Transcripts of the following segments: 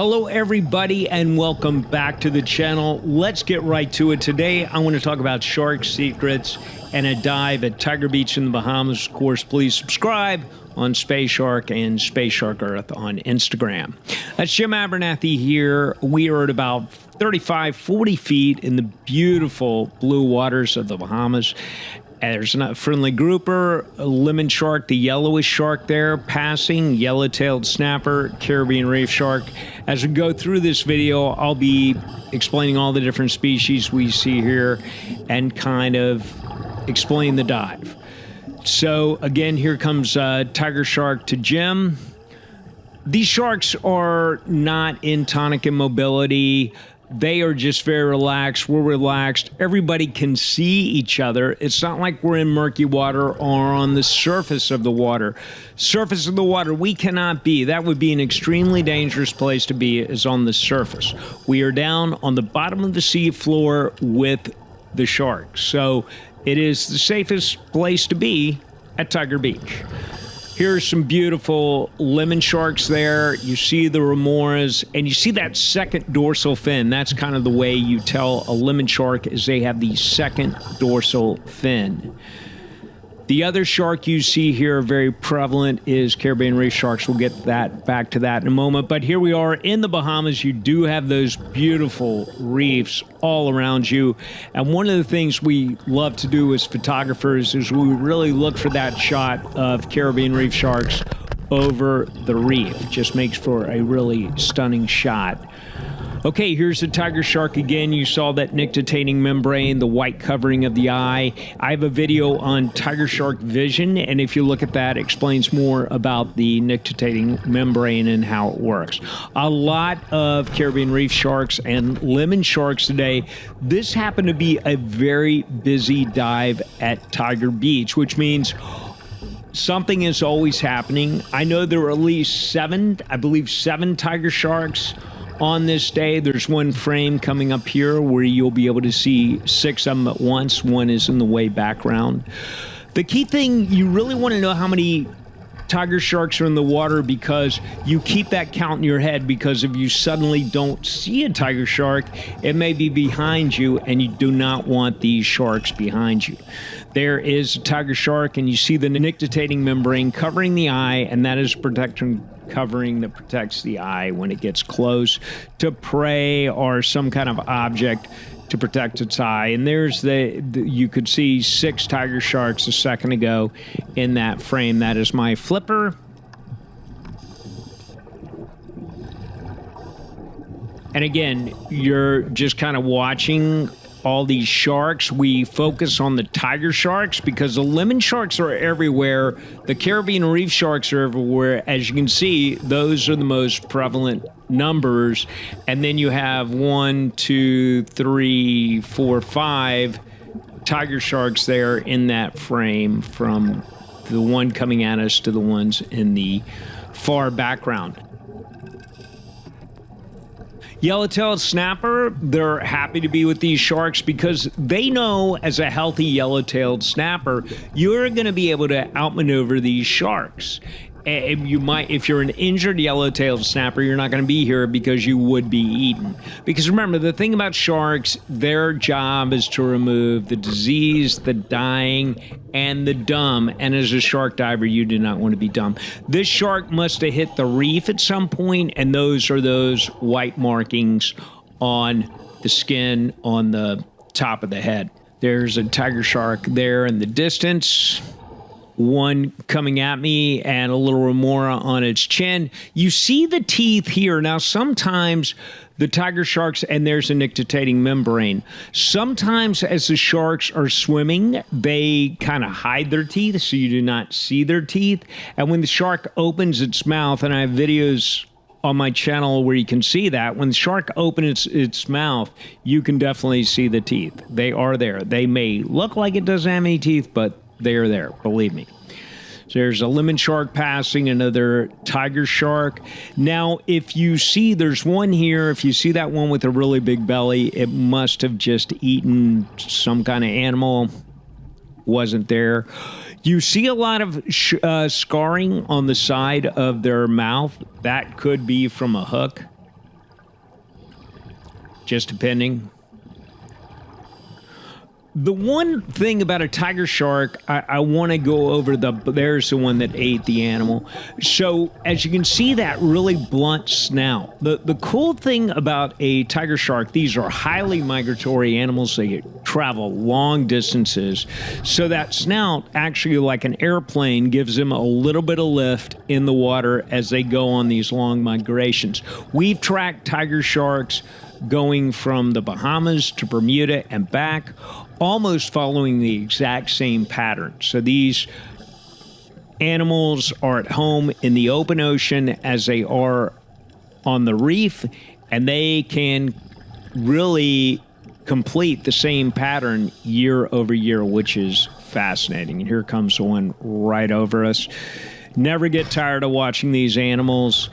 Hello everybody and welcome back to the channel. Let's get right to it. Today I want to talk about shark secrets and a dive at Tiger Beach in the Bahamas. Of course, please subscribe on Space Shark and Space Shark Earth on Instagram. That's Jim Abernathy here. We are at about 35-40 feet in the beautiful blue waters of the Bahamas. There's a friendly grouper, a lemon shark, the yellowish shark there, passing, yellow-tailed snapper, Caribbean reef shark. As we go through this video, I'll be explaining all the different species we see here and kind of explain the dive. So again, here comes tiger shark to Jim. These sharks are not in tonic immobility. They are just very relaxed. We're relaxed. Everybody can see each other. It's not like we're in murky water or on the surface of the water. Surface of the water, we cannot be. That would be an extremely dangerous place to be, is on the surface. We are down on the bottom of the sea floor with the sharks. So it is the safest place to be at Tiger Beach. Here's some beautiful lemon sharks there. You see the remoras, and you see that second dorsal fin. That's kind of the way you tell a lemon shark, is they have the second dorsal fin. The other shark you see here, very prevalent, is Caribbean reef sharks. We'll get back to that in a moment. But here we are in the Bahamas. You do have those beautiful reefs all around you. And one of the things we love to do as photographers is we really look for that shot of Caribbean reef sharks over the reef. Just makes for a really stunning shot. Okay, here's the tiger shark again. You saw that nictitating membrane, the white covering of the eye. I have a video on tiger shark vision, and if you look at that, it explains more about the nictitating membrane and how it works. A lot of Caribbean reef sharks and lemon sharks today. This happened to be a very busy dive at Tiger Beach, which means something is always happening. I know there were at least seven tiger sharks on this day. There's one frame coming up here where you'll be able to see 6 of them at once. One is in the way background. The key thing, you really want to know how many tiger sharks are in the water, because you keep that count in your head, because if you suddenly don't see a tiger shark, it may be behind you, and you do not want these sharks behind you. There is a tiger shark, and you see the nictitating membrane covering the eye, and that is protection covering that protects the eye when it gets close to prey or some kind of object to protect its eye. And there's you could see 6 tiger sharks a second ago in that frame. That is my flipper. And again, you're just kind of watching all these sharks. We focus on the tiger sharks because the lemon sharks are everywhere. The Caribbean reef sharks are everywhere. As you can see, those are the most prevalent numbers. And then you have 1, 2, 3, 4, 5 tiger sharks there in that frame, from the one coming at us to the ones in the far background. Yellow-tailed snapper, they're happy to be with these sharks because they know, as a healthy yellow-tailed snapper, you're going to be able to outmaneuver these sharks. And you might, if you're an injured yellow-tailed snapper, you're not going to be here because you would be eaten. Because remember, the thing about sharks, their job is to remove the disease, the dying, and the dumb. And as a shark diver, you do not want to be dumb. This shark must have hit the reef at some point, and those are those white markings on the skin on the top of the head. There's a tiger shark there in the distance. One coming at me and a little remora on its chin. You see the teeth here. Now, sometimes the tiger sharks, and there's a nictitating membrane. Sometimes as the sharks are swimming, they kind of hide their teeth so you do not see their teeth. And when the shark opens its mouth, and I have videos on my channel where you can see that, when the shark opens its mouth, you can definitely see the teeth. They are there. They may look like it doesn't have any teeth, but they're there, believe me. So there's a lemon shark passing, another tiger shark. Now, if you see, there's one here. If you see that one with a really big belly, it must have just eaten some kind of animal. Wasn't there. You see a lot of scarring on the side of their mouth. That could be from a hook. just depending. The one thing about a tiger shark, I want to go over there's the one that ate the animal. So as you can see, that really blunt snout. The cool thing about a tiger shark, these are highly migratory animals. They travel long distances. So that snout, actually like an airplane, gives them a little bit of lift in the water as they go on these long migrations. We've tracked tiger sharks going from the Bahamas to Bermuda and back, almost following the exact same pattern. So these animals are at home in the open ocean as they are on the reef, and they can really complete the same pattern year over year, which is fascinating. And here comes one right over us. Never get tired of watching these animals.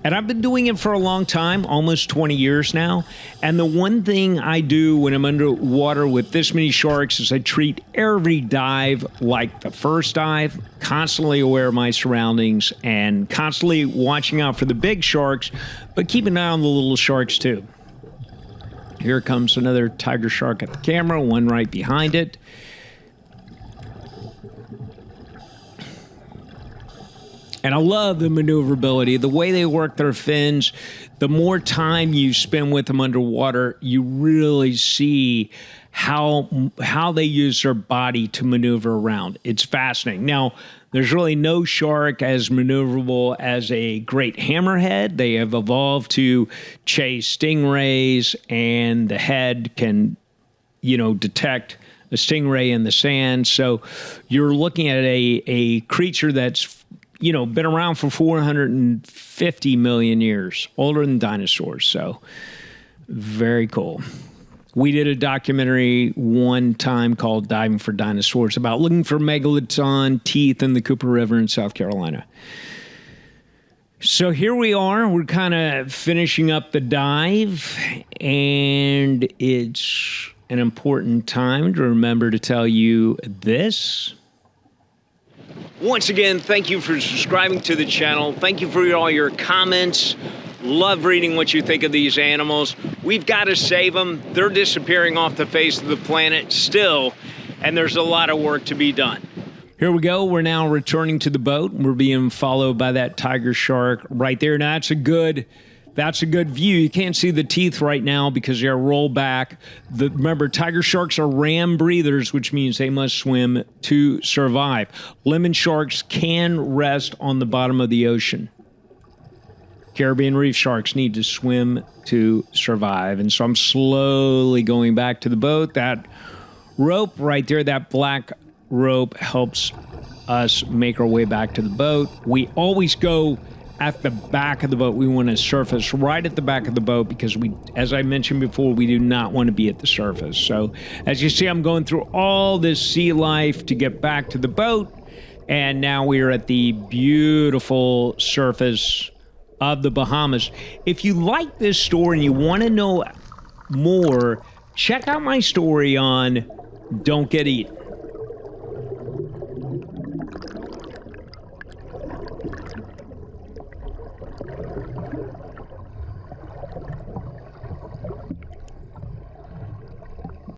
And I've been doing it for a long time, almost 20 years now. And the one thing I do when I'm underwater with this many sharks is I treat every dive like the first dive, constantly aware of my surroundings and constantly watching out for the big sharks, but keep an eye on the little sharks too. Here comes another tiger shark at the camera, one right behind it. And I love the maneuverability, the way they work their fins. The more time you spend with them underwater, you really see how they use their body to maneuver around. It's fascinating. Now, there's really no shark as maneuverable as a great hammerhead. They have evolved to chase stingrays, and the head can, detect a stingray in the sand. So you're looking at a creature that's been around for 450 million years, older than dinosaurs. So very cool. We did a documentary one time called Diving for Dinosaurs about looking for megalodon teeth in the Cooper River in South Carolina. So here we are. We're kind of finishing up the dive, and it's an important time to remember to tell you this. Once again, thank you for subscribing to the channel. Thank you for all your comments. Love reading what you think of these animals. We've got to save them. They're disappearing off the face of the planet still, and there's a lot of work to be done. Here we go. We're now returning to the boat. We're being followed by that tiger shark right there. Now, that's a good view. You can't see the teeth right now because they're rolled back. Remember, tiger sharks are ram breathers, which means they must swim to survive. Lemon sharks can rest on the bottom of the ocean. Caribbean reef sharks need to swim to survive. And so I'm slowly going back to the boat. That rope right there, that black rope, helps us make our way back to the boat. We always go at the back of the boat. We want to surface right at the back of the boat because as I mentioned before, we do not want to be at the surface. So as you see, I'm going through all this sea life to get back to the boat. And now we are at the beautiful surface of the Bahamas. If you like this story and you want to know more, check out my story on Don't Get Eaten.